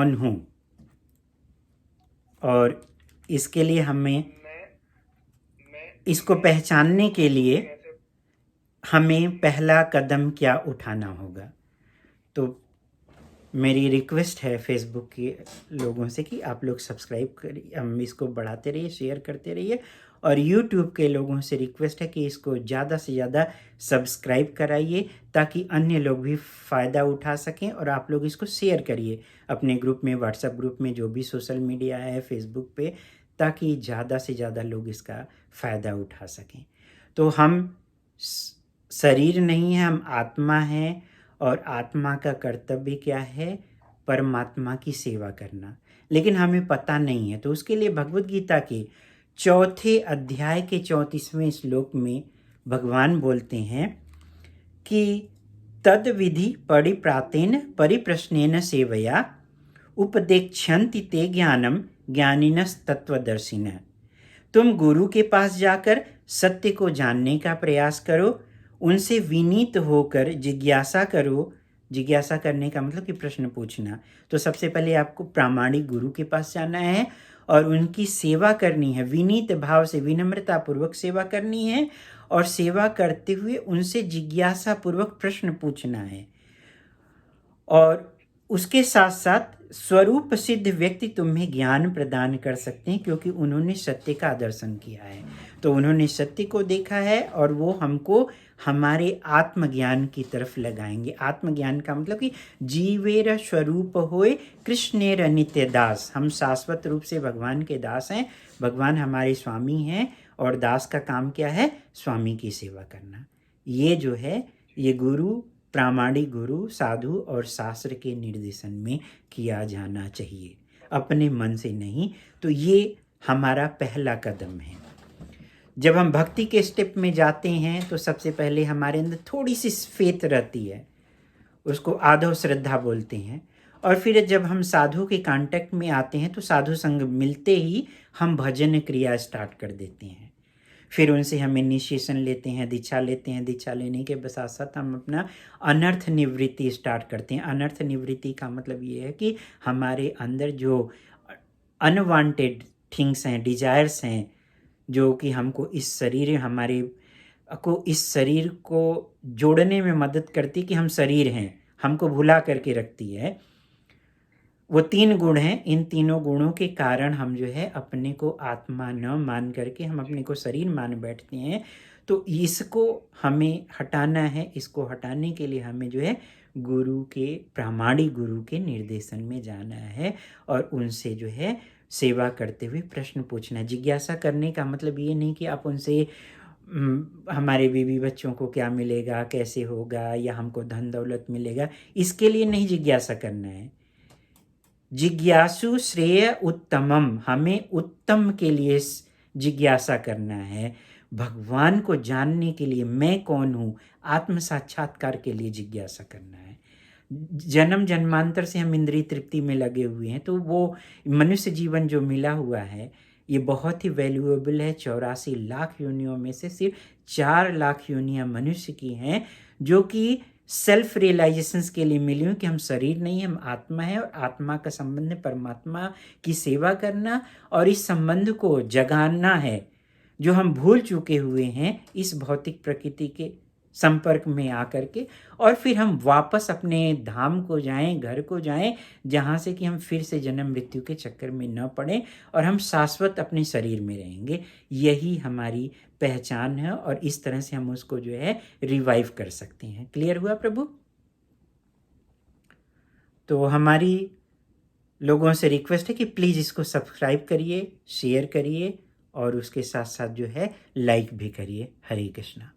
कौन हूँ, और इसके लिए हमें इसको पहचानने के लिए हमें पहला कदम क्या उठाना होगा। तो मेरी रिक्वेस्ट है फेसबुक के लोगों से कि आप लोग सब्सक्राइब करिए, हम इसको बढ़ाते रहिए, शेयर करते रहिए। और यूट्यूब के लोगों से रिक्वेस्ट है कि इसको ज़्यादा से ज़्यादा सब्सक्राइब कराइए ताकि अन्य लोग भी फ़ायदा उठा सकें। और आप लोग इसको शेयर करिए अपने ग्रुप में, व्हाट्सएप ग्रुप में, जो भी सोशल मीडिया है, फेसबुक पे, ताकि ज़्यादा से ज़्यादा लोग इसका फ़ायदा उठा सकें। तो हम शरीर नहीं है, हम आत्मा हैं, और आत्मा का कर्तव्य क्या है? परमात्मा की सेवा करना। लेकिन हमें पता नहीं है, तो उसके लिए भगवद गीता के 4थे अध्याय के 34वें श्लोक में भगवान बोलते हैं कि तद विधि परिप्रातेन परिप्रश्नेन सेवया उपदेक्षन्ति ते ज्ञानम ज्ञानिनस् तत्वदर्शिनः। तुम गुरु के पास जाकर सत्य को जानने का प्रयास करो, उनसे विनीत होकर जिज्ञासा करो। जिज्ञासा करने का मतलब कि प्रश्न पूछना। तो सबसे पहले आपको प्रामाणिक गुरु के पास जाना है और उनकी सेवा करनी है, विनीत भाव से, विनम्रता पूर्वक सेवा करनी है। और सेवा करते हुए उनसे जिज्ञासा पूर्वक प्रश्न पूछना है। और उसके साथ साथ स्वरूप सिद्ध व्यक्ति तुम्हें ज्ञान प्रदान कर सकते हैं, क्योंकि उन्होंने सत्य का दर्शन किया है। तो उन्होंने सत्य को देखा है और वो हमको हमारे आत्मज्ञान की तरफ लगाएंगे। आत्मज्ञान का मतलब कि जीवेर स्वरूप होए कृष्णेर नित्य दास। हम शाश्वत रूप से भगवान के दास हैं, भगवान हमारे स्वामी हैं, और दास का काम क्या है? स्वामी की सेवा करना। ये जो है, ये गुरु, प्रामाणिक गुरु, साधु और शास्त्र के निर्देशन में किया जाना चाहिए, अपने मन से नहीं। तो ये हमारा पहला कदम है। जब हम भक्ति के स्टेप में जाते हैं तो सबसे पहले हमारे अंदर थोड़ी सी फेथ रहती है, उसको आधो श्रद्धा बोलते हैं। और फिर जब हम साधु के कांटेक्ट में आते हैं तो साधु संग मिलते ही हम भजन क्रिया स्टार्ट कर देते हैं। फिर उनसे हम इनिशिएशन लेते हैं, दीक्षा लेते हैं। दीक्षा लेने के साथ साथ हम अपना अनर्थ निवृत्ति स्टार्ट करते हैं। अनर्थ निवृत्ति का मतलब ये है कि हमारे अंदर जो अनवांटेड थिंग्स हैं, डिजायर्स हैं, जो कि हमको इस शरीर, हमारे को इस शरीर को जोड़ने में मदद करती कि हम शरीर हैं, हमको भुला करके रखती है। वो 3 गुण हैं। इन तीनों गुणों के कारण हम जो है अपने को आत्मा न मान करके हम अपने को शरीर मान बैठते हैं। तो इसको हमें हटाना है। इसको हटाने के लिए हमें जो है गुरु के, प्रामाणिक गुरु के निर्देशन में जाना है और उनसे जो है सेवा करते हुए प्रश्न पूछना। जिज्ञासा करने का मतलब ये नहीं कि आप उनसे हमारे बीवी बच्चों को क्या मिलेगा, कैसे होगा, या हमको धन दौलत मिलेगा, इसके लिए नहीं जिज्ञासा करना है। जिज्ञासु श्रेय उत्तमम, हमें उत्तम के लिए जिज्ञासा करना है। भगवान को जानने के लिए, मैं कौन हूँ, आत्म साक्षात्कार के लिए जिज्ञासा करना है। जन्म जन्मांतर से हम इंद्रिय तृप्ति में लगे हुए हैं, तो वो मनुष्य जीवन जो मिला हुआ है ये बहुत ही वैल्यूएबल है। 84 लाख योनियों में से सिर्फ 4 लाख योनियां मनुष्य की हैं, जो कि सेल्फ रियलाइजेशंस के लिए मिली हूँ कि हम शरीर नहीं, हम आत्मा है, और आत्मा का संबंध है परमात्मा की सेवा करना, और इस संबंध को जगाना है जो हम भूल चुके हुए हैं इस भौतिक प्रकृति के संपर्क में आकर के। और फिर हम वापस अपने धाम को जाएं, घर को जाएं, जहाँ से कि हम फिर से जन्म मृत्यु के चक्कर में न पड़ें और हम शाश्वत अपने शरीर में रहेंगे। यही हमारी पहचान है और इस तरह से हम उसको जो है रिवाइव कर सकते हैं। क्लियर हुआ प्रभु? तो हमारी लोगों से रिक्वेस्ट है कि प्लीज़ इसको सब्सक्राइब करिए, शेयर करिए और उसके साथ साथ जो है लाइक भी करिए। हरे कृष्णा।